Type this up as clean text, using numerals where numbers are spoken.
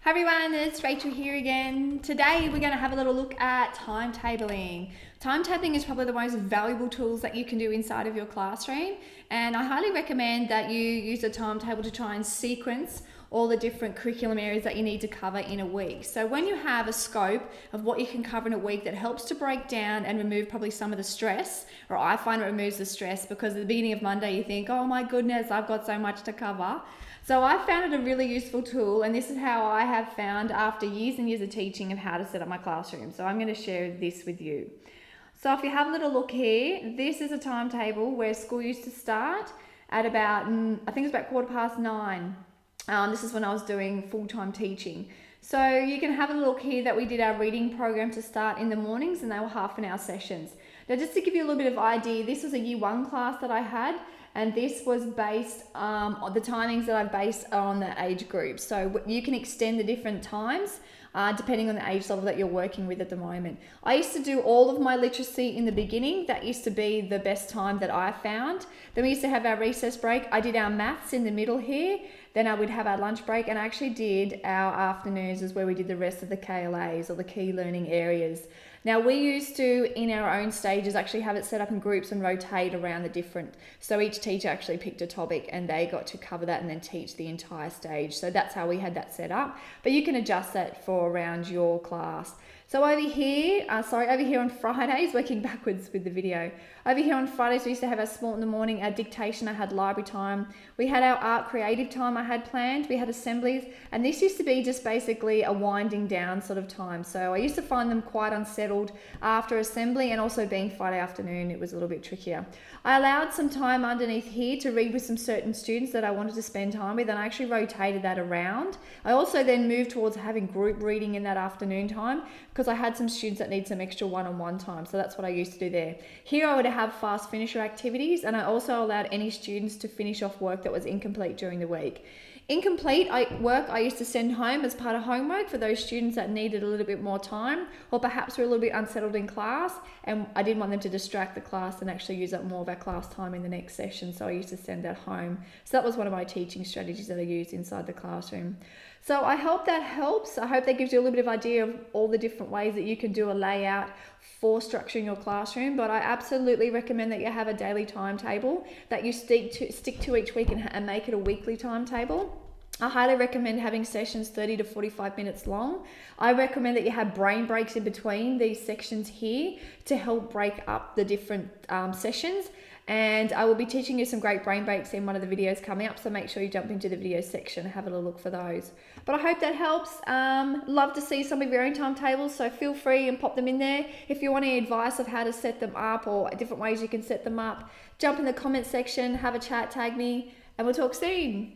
Hi everyone, it's Rachel here again. Today we're going to have a little look at timetabling. Timetabling is probably the most valuable tools that you can do inside of your classroom, and I highly recommend that you use a timetable to try and sequence all the different curriculum areas that you need to cover in a week. So when you have a scope of what you can cover in a week, that helps to break down and remove probably some of the stress, or I find it removes the stress, because at the beginning of Monday you think, oh my goodness, I've got so much to cover. So I found it a really useful tool, and this is how I have found after years and years of teaching of how to set up my classroom. So I'm going to share this with you. So if you have a little look here, this is a timetable where school used to start at about, I think it's about 9:15. This is when I was doing full-time teaching. So you can have a look here that we did our reading program to start in the mornings, and they were half-an-hour sessions. Now, just to give you a little bit of idea, this was a year one class that I had, and this was based on the timings that I based on the age group. So you can extend the different times depending on the age level that you're working with at the moment. I used to do all of my literacy in the beginning. That used to be the best time that I found. Then we used to have our recess break. I did our maths in the middle here. Then I would have our lunch break, and I actually did our afternoons is where we did the rest of the KLAs, or the key learning areas. Now, we used to, in our own stages, actually have it set up in groups and rotate around the different. So each teacher actually picked a topic and they got to cover that and then teach the entire stage. So that's how we had that set up. But you can adjust that for around your class. So over here on Fridays, working backwards with the video. Over here on Fridays, we used to have our sport in the morning, our dictation, I had library time. We had our art creative time I had planned. We had assemblies, and this used to be just basically a winding down sort of time. So I used to find them quite unsettled after assembly, and also being Friday afternoon, it was a little bit trickier. I allowed some time underneath here to read with some certain students that I wanted to spend time with, and I actually rotated that around. I also then moved towards having group reading in that afternoon time, because I had some students that need some extra one-on-one time. So that's what I used to do there. Here I would have fast finisher activities, and I also allowed any students to finish off work that was incomplete during the week. Incomplete work I used to send home as part of homework for those students that needed a little bit more time, or perhaps were a little bit unsettled in class, and I didn't want them to distract the class and actually use up more of our class time in the next session. So I used to send that home. So that was one of my teaching strategies that I used inside the classroom. So I hope that helps. I hope that gives you a little bit of idea of all the different ways that you can do a layout for structuring your classroom. But I absolutely recommend that you have a daily timetable that you stick to each week, and make it a weekly timetable. I highly recommend having sessions 30 to 45 minutes long. I recommend that you have brain breaks in between these sections here to help break up the different sessions. And I will be teaching you some great brain breaks in one of the videos coming up, so make sure you jump into the video section and have a little look for those. But I hope that helps. Love to see some of your own timetables, so feel free and pop them in there. If you want any advice of how to set them up, or different ways you can set them up, jump in the comment section, have a chat, tag me, and we'll talk soon.